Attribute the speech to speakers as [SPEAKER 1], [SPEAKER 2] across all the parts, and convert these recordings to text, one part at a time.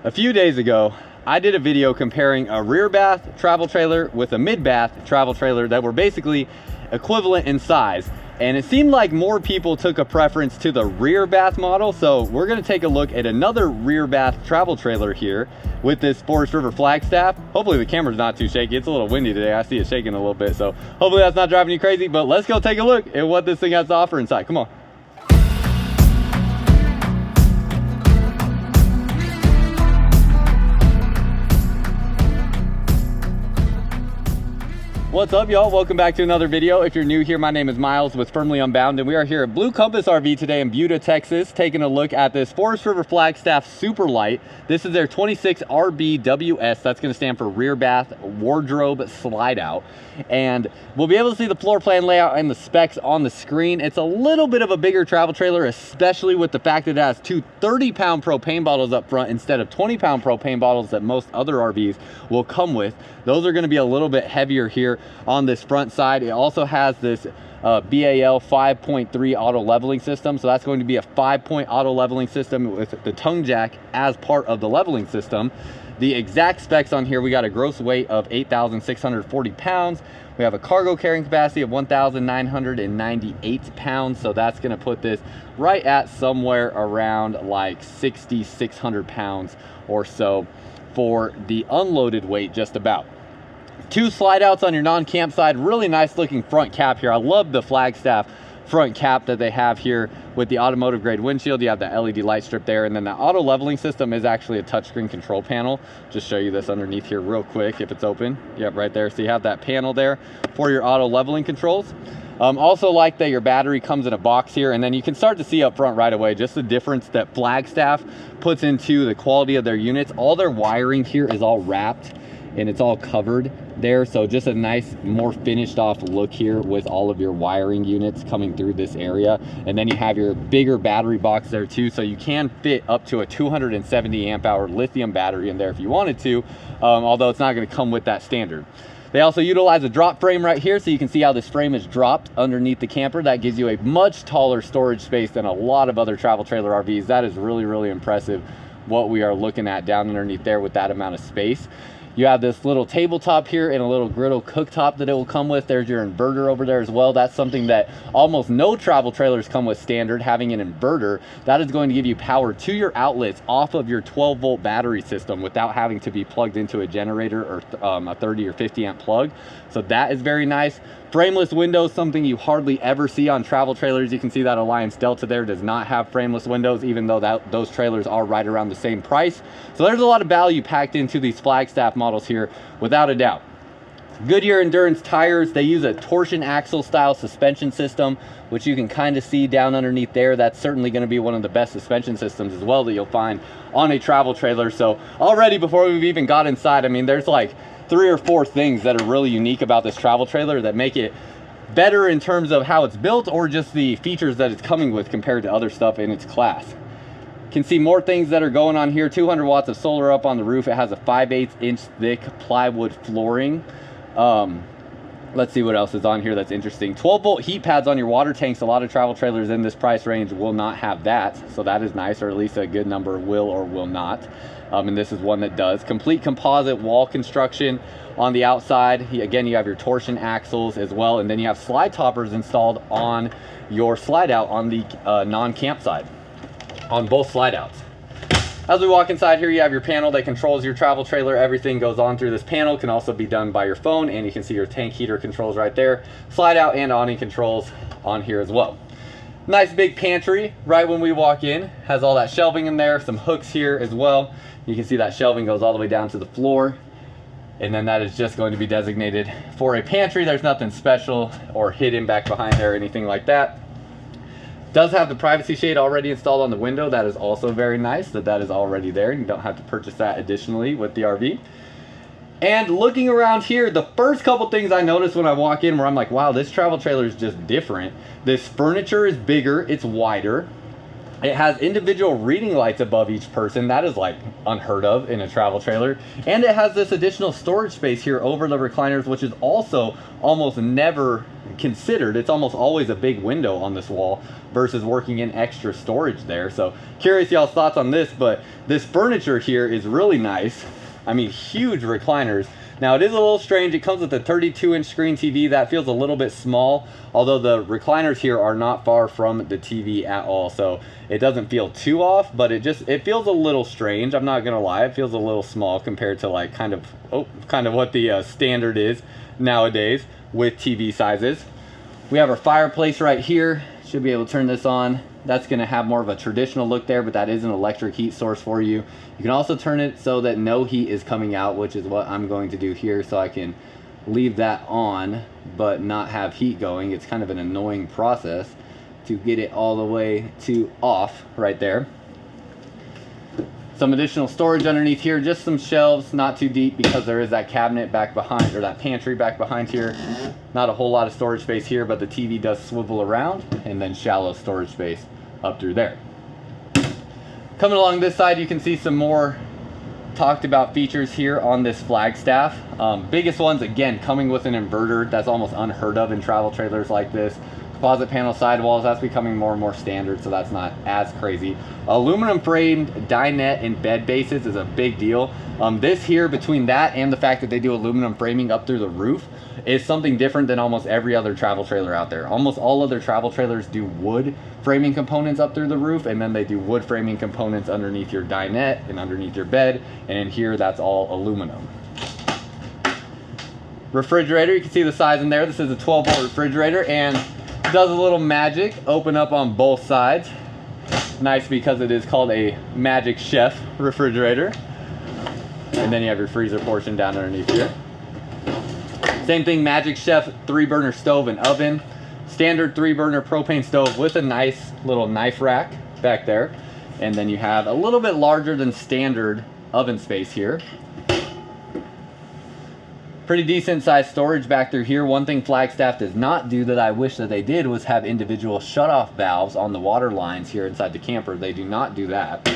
[SPEAKER 1] A few days ago, I did a video comparing a rear bath travel trailer with a mid bath travel trailer that were basically equivalent in size. And it seemed like more people took a preference to the rear bath model. So we're gonna take a look at another rear bath travel trailer here with this Forest River Flagstaff. Hopefully the camera's not too shaky. It's a little windy today. I see it shaking a little bit. So hopefully that's not driving you crazy, but let's go take a look at what this thing has to offer inside. Come on. What's up, y'all? Welcome back to another video. If you're new here, my name is Myles with Firmly Unbound, and we are here at Blue Compass RV today in Buda, Texas, taking a look at this Forest River Flagstaff Super Light. This is their 26 RBWS. That's going to stand for rear bath wardrobe slide out. And we'll be able to see the floor plan layout and the specs on the screen. It's a little bit of a bigger travel trailer, especially with the fact that it has two 30-pound propane bottles up front instead of 20-pound propane bottles that most other RVs will come with. Those are going to be a little bit heavier here on this front side. It also has this BAL 5.3 auto leveling system. So that's going to be a 5-point auto leveling system with the tongue jack as part of the leveling system. The exact specs on here, we got a gross weight of 8,640 pounds. We have a cargo carrying capacity of 1,998 pounds. So that's going to put this right at somewhere around like 6,600 pounds or so for the unloaded weight, just about. Two slide outs on your non-camp side. Really nice looking front cap here. I love the Flagstaff front cap that they have here with the automotive grade windshield. You have the LED light strip there, and then the auto leveling system is actually a touchscreen control panel. Just show you this underneath here real quick if it's open. Yep, right there. So you have that panel there for your auto leveling controls. Also like that your battery comes in a box here, and then you can start to see up front right away just the difference that Flagstaff puts into the quality of their units. All their wiring here is all wrapped and it's all covered there, so just a nice, more finished off look here with all of your wiring units coming through this area. And then you have your bigger battery box there too, so you can fit up to a 270 amp hour lithium battery in there if you wanted to, although it's not going to come with that standard. They also utilize a drop frame right here, so you can see how this frame is dropped underneath the camper. That gives you a much taller storage space than a lot of other travel trailer RVs. That is really, really impressive what we are looking at down underneath there with that amount of space. You have this little tabletop here and a little griddle cooktop that it will come with. There's your inverter over there as well. That's something that almost no travel trailers come with standard, having an inverter. That is going to give you power to your outlets off of your 12-volt battery system without having to be plugged into a generator or a 30 or 50 amp plug. So that is very nice. Frameless windows, something you hardly ever see on travel trailers. You can see that Alliance Delta there does not have frameless windows, even though those trailers are right around the same price. So there's a lot of value packed into these Flagstaff models here, without a doubt. Goodyear Endurance tires. They use a torsion axle style suspension system, which you can kind of see down underneath there. That's certainly going to be one of the best suspension systems as well that you'll find on a travel trailer. So already, before we've even got inside, I mean, there's like 3 or 4 things that are really unique about this travel trailer that make it better in terms of how it's built or just the features that it's coming with compared to other stuff in its class. Can see more things that are going on here. 200 watts of solar up on the roof. It has a 5/8 inch thick plywood flooring. Let's see what else is on here that's interesting. 12-volt heat pads on your water tanks. A lot of travel trailers in this price range will not have that, so that is nice, or at least a good number will or will not. And this is one that does. Complete composite wall construction on the outside. Again, you have your torsion axles as well, and then you have slide toppers installed on your slide out on the non-camp side, on both slide outs. As we walk inside here, you have your panel that controls your travel trailer. Everything goes on through this panel. Can also be done by your phone, and you can see your tank heater controls right there. Slide out and awning controls on here as well. Nice big pantry right when we walk in. Has all that shelving in there, some hooks here as well. You can see that shelving goes all the way down to the floor. And then that is just going to be designated for a pantry. There's nothing special or hidden back behind there or anything like that. Does have the privacy shade already installed on the window. That is also very nice that is already there. You don't have to purchase that additionally with the RV. And looking around here, the first couple things I noticed when I walk in where I'm like, wow, this travel trailer is just different. This furniture is bigger, it's wider. It has individual reading lights above each person. That is like unheard of in a travel trailer. And it has this additional storage space here over the recliners, which is also almost never considered. It's almost always a big window on this wall versus working in extra storage there. So curious y'all's thoughts on this, but this furniture here is really nice. I mean, huge recliners. Now it is a little strange. It comes with a 32-inch screen TV. That feels a little bit small, although the recliners here are not far from the TV at all. So it doesn't feel too off, but it feels a little strange. I'm not gonna lie, it feels a little small compared to like kind of what the standard is nowadays with TV sizes. We have our fireplace right here. Should be able to turn this on. That's going to have more of a traditional look there, but that is an electric heat source for you. You can also turn it so that no heat is coming out, which is what I'm going to do here, so I can leave that on but not have heat going. It's kind of an annoying process to get it all the way to off right there. Some additional storage underneath here, just some shelves, not too deep because there is that cabinet back behind, or that pantry back behind here. Not a whole lot of storage space here, but the TV does swivel around, and then shallow storage space up through there. Coming along this side, you can see some more talked about features here on this Flagstaff. Biggest ones, again, coming with an inverter. That's almost unheard of in travel trailers like this. Composite panel sidewalls, that's becoming more and more standard, so that's not as crazy. Aluminum framed dinette and bed bases is a big deal. This here, between that and the fact that they do aluminum framing up through the roof, is something different than almost every other travel trailer out there. Almost all other travel trailers do wood framing components up through the roof, and then they do wood framing components underneath your dinette and underneath your bed, and in here that's all aluminum. Refrigerator, you can see the size in there. This is a 12-volt refrigerator, and does a little magic, open up on both sides. Nice because it is called a Magic Chef refrigerator. And then you have your freezer portion down underneath here. Same thing, Magic Chef 3-burner stove and oven. Standard 3-burner propane stove with a nice little knife rack back there. And then you have a little bit larger than standard oven space here. Pretty decent sized storage back through here. One thing Flagstaff does not do that I wish that they did was have individual shutoff valves on the water lines here inside the camper. They do not do that.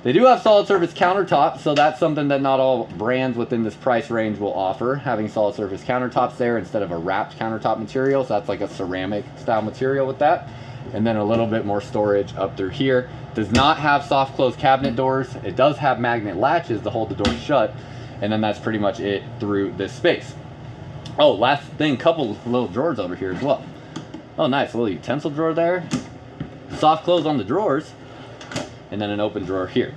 [SPEAKER 1] They do have solid surface countertops, so that's something that not all brands within this price range will offer, having solid surface countertops there instead of a wrapped countertop material. So that's like a ceramic style material with that. And then a little bit more storage up through here. Does not have soft close cabinet doors. It does have magnet latches to hold the door shut. And then that's pretty much it through this space. Oh, last thing, couple little drawers over here as well. Oh, nice, a little utensil drawer there. Soft close on the drawers. And then an open drawer here.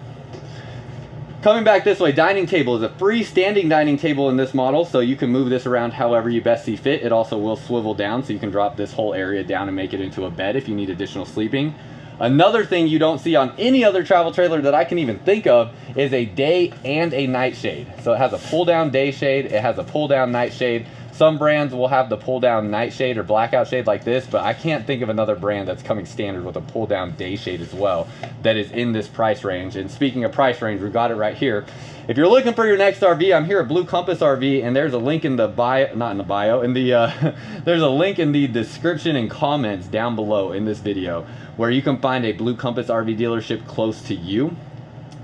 [SPEAKER 1] Coming back this way, dining table is a freestanding dining table in this model, so you can move this around however you best see fit. It also will swivel down, so you can drop this whole area down and make it into a bed if you need additional sleeping. Another thing you don't see on any other travel trailer that I can even think of is a day and a night shade. So it has a pull down day shade, it has a pull down night shade. Some brands will have the pull down night shade or blackout shade like this, but I can't think of another brand that's coming standard with a pull down day shade as well that is in this price range. And speaking of price range, we got it right here. If you're looking for your next RV, I'm here at Blue Compass RV, and there's a link in the bio, not in the bio, in the there's a link in the description and comments down below in this video where you can find a Blue Compass RV dealership close to you.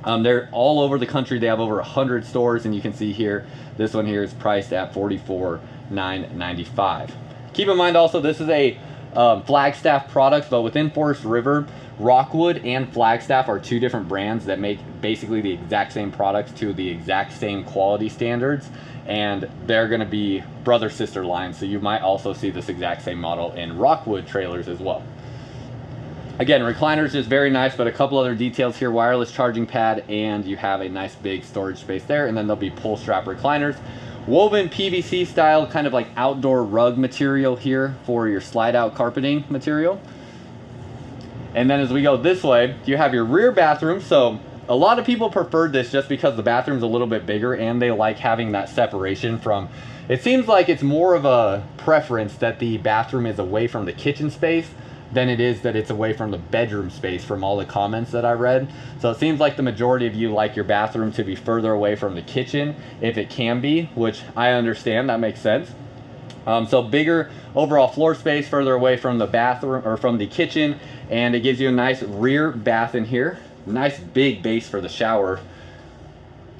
[SPEAKER 1] They're all over the country. They have over 100 stores, and you can see here, this one here is priced at $44,995. Keep in mind also, this is a Flagstaff product, but within Forest River, Rockwood and Flagstaff are two different brands that make basically the exact same products to the exact same quality standards, and they're going to be brother sister lines, so you might also see this exact same model in Rockwood trailers as well. Again, recliners is very nice, but a couple other details here: wireless charging pad, and you have a nice big storage space there, and then there'll be pull strap recliners. Woven PVC style, kind of like outdoor rug material here for your slide out carpeting material. And then as we go this way, you have your rear bathroom. So a lot of people preferred this just because the bathroom's a little bit bigger and they like having that separation from, it seems like it's more of a preference that the bathroom is away from the kitchen space than it is that it's away from the bedroom space from all the comments that I read. So it seems like the majority of you like your bathroom to be further away from the kitchen if it can be, which I understand, that makes sense. So bigger overall floor space further away from the bathroom or from the kitchen, and it gives you a nice rear bath in here. Nice big base for the shower.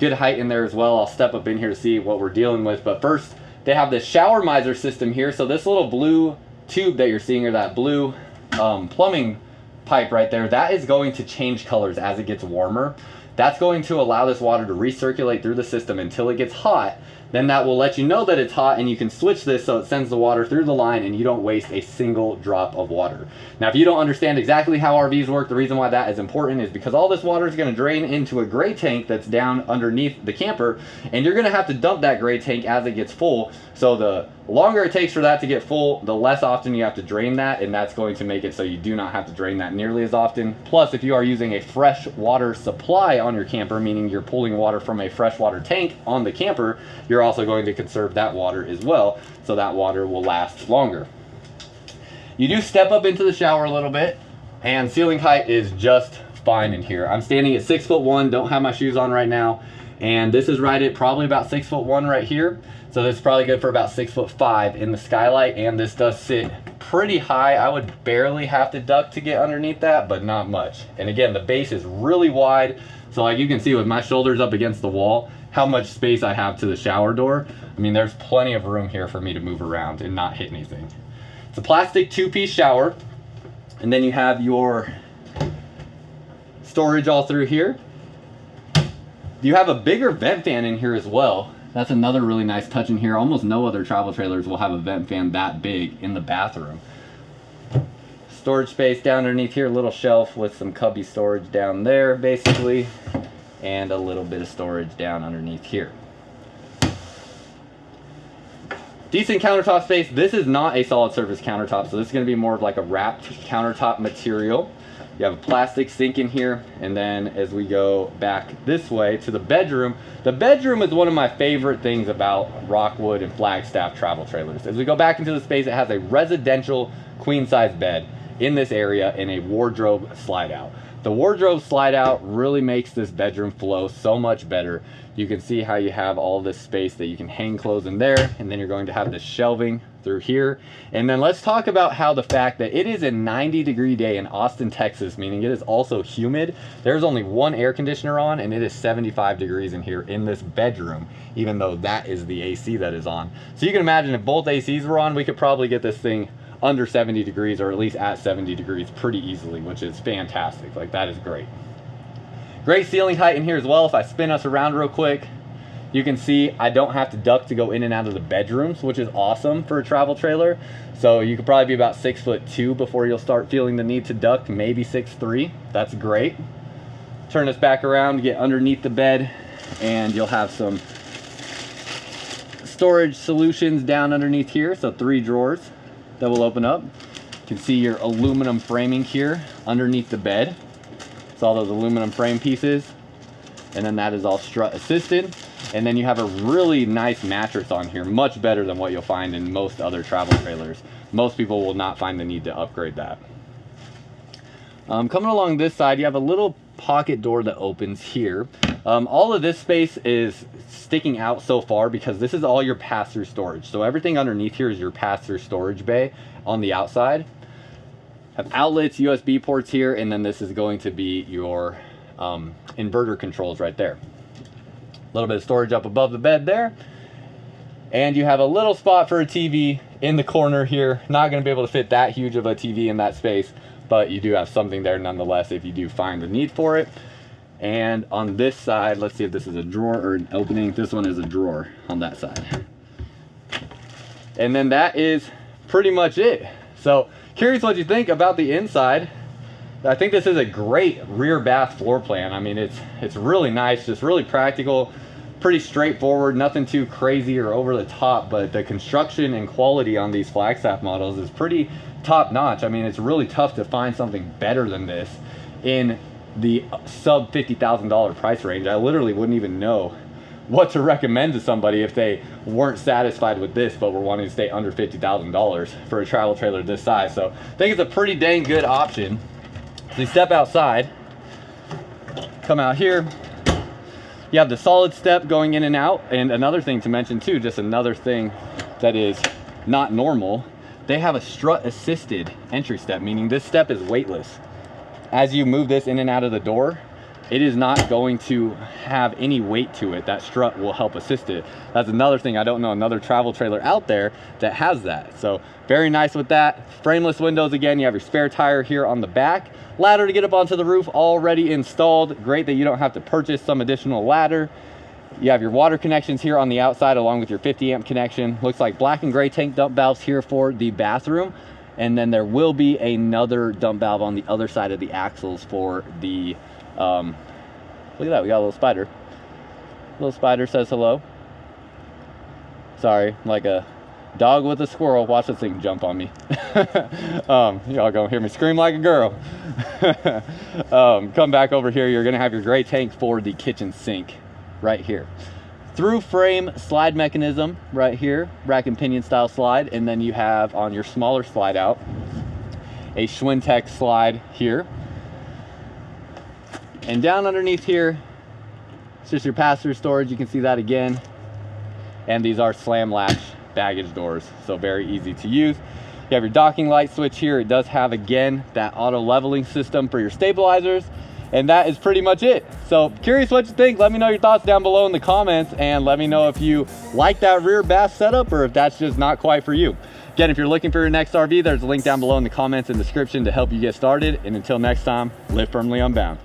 [SPEAKER 1] Good height in there as well. I'll step up in here to see what we're dealing with, but first they have this shower miser system here. So this little blue tube that you're seeing, or that blue plumbing pipe right there, that is going to change colors as it gets warmer. That's going to allow this water to recirculate through the system until it gets hot. Then that will let you know that it's hot, and you can switch this so it sends the water through the line and you don't waste a single drop of water. Now, if you don't understand exactly how RVs work, the reason why that is important is because all this water is going to drain into a gray tank that's down underneath the camper, and you're going to have to dump that gray tank as it gets full. So the longer it takes for that to get full, the less often you have to drain that, and that's going to make it so you do not have to drain that nearly as often. Plus, if you are using a fresh water supply on your camper, meaning you're pulling water from a freshwater tank on the camper, you're also going to conserve that water as well, so that water will last longer. You do step up into the shower a little bit, and ceiling height is just fine in here. I'm standing at 6'1", don't have my shoes on right now, and this is right at probably about 6'1" right here. So this is probably good for about 6'5" in the skylight, and this does sit pretty high. I would barely have to duck to get underneath that, but not much. And again, the base is really wide, so like you can see with my shoulders up against the wall, how much space I have to the shower door. I mean, there's plenty of room here for me to move around and not hit anything. It's a plastic 2-piece shower, and then you have your storage all through here. You have a bigger vent fan in here as well. That's another really nice touch in here. Almost no other travel trailers will have a vent fan that big in the bathroom. Storage space down underneath here, a little shelf with some cubby storage down there basically, and a little bit of storage down underneath here. Decent countertop space. This is not a solid surface countertop, so this is going to be more of like a wrapped countertop material. You have a plastic sink in here, and then as we go back this way to the bedroom is one of my favorite things about Rockwood and Flagstaff travel trailers. As we go back into the space, it has a residential queen size bed in this area and a wardrobe slide out. The wardrobe slide out really makes this bedroom flow so much better. You can see how you have all this space that you can hang clothes in there, and then you're going to have this shelving through here. And then let's talk about how the fact that it is a 90-degree day in Austin, Texas, meaning it is also humid. There's only one air conditioner on, and it is 75 degrees in here in this bedroom, even though that is the AC that is on. So you can imagine if both ACs were on, we could probably get this thing under 70 degrees, or at least at 70 degrees pretty easily, which is fantastic. Like, that is great. Great ceiling height in here as well. If I spin us around real quick, you can see I don't have to duck to go in and out of the bedrooms, which is awesome for a travel trailer. So you could probably be about 6'2" before you'll start feeling the need to duck, maybe 6'3". That's great. Turn this back around, get underneath the bed, and you'll have some storage solutions down underneath here. So 3 drawers that will open up. You can see your aluminum framing here underneath the bed. It's all those aluminum frame pieces, and then that is all strut assisted. And then you have a really nice mattress on here, much better than what you'll find in most other travel trailers. Most people will not find the need to upgrade that. Coming along this side, you have a little pocket door that opens here. All of this space is sticking out so far because this is all your pass-through storage. So everything underneath here is your pass-through storage bay on the outside. Have outlets, USB ports here, and then this is going to be your inverter controls right there. A little bit of storage up above the bed there. And you have a little spot for a TV in the corner here. Not going to be able to fit that huge of a TV in that space, but you do have something there nonetheless if you do find the need for it. And on this side, let's see if this is a drawer or an opening. This one is a drawer on that side. And then that is pretty much it. So curious what you think about the inside. I think this is a great rear bath floor plan. I mean, it's really nice, just really practical, pretty straightforward, nothing too crazy or over the top, but the construction and quality on these Flagstaff models is pretty top notch. I mean, it's really tough to find something better than this in the sub $50,000 price range. I literally wouldn't even know what to recommend to somebody if they weren't satisfied with this but were wanting to stay under $50,000 for a travel trailer this size. So I think it's a pretty dang good option. So you step outside, come out here, you have the solid step going in and out. And another thing to mention too, just another thing that is not normal, they have a strut assisted entry step, meaning this step is weightless. As you move this in and out of the door, it is not going to have any weight to it. That strut will help assist it. That's another thing. I don't know another travel trailer out there that has that. So very nice with that. Frameless windows again. You have your spare tire here on the back. Ladder to get up onto the roof already installed. Great that you don't have to purchase some additional ladder. You have your water connections here on the outside along with your 50 amp connection. Looks like black and gray tank dump valves here for the bathroom. And then there will be another dump valve on the other side of the axles for the look at that, we got a little spider. Little spider says hello. Sorry, like a dog with a squirrel. Watch this thing jump on me. Y'all gonna hear me scream like a girl. Come back over here. You're gonna have your gray tank for the kitchen sink right here. Through frame slide mechanism right here, rack and pinion style slide, and then you have on your smaller slide out a Schwintek slide here. And down underneath here, it's just your pass-through storage. You can see that again. And these are slam latch baggage doors, so very easy to use. You have your docking light switch here. It does have, again, that auto leveling system for your stabilizers. And that is pretty much it. So curious what you think. Let me know your thoughts down below in the comments, and let me know if you like that rear bass setup or if that's just not quite for you. Again, if you're looking for your next RV, there's a link down below in the comments and description to help you get started. And until next time, live firmly unbound.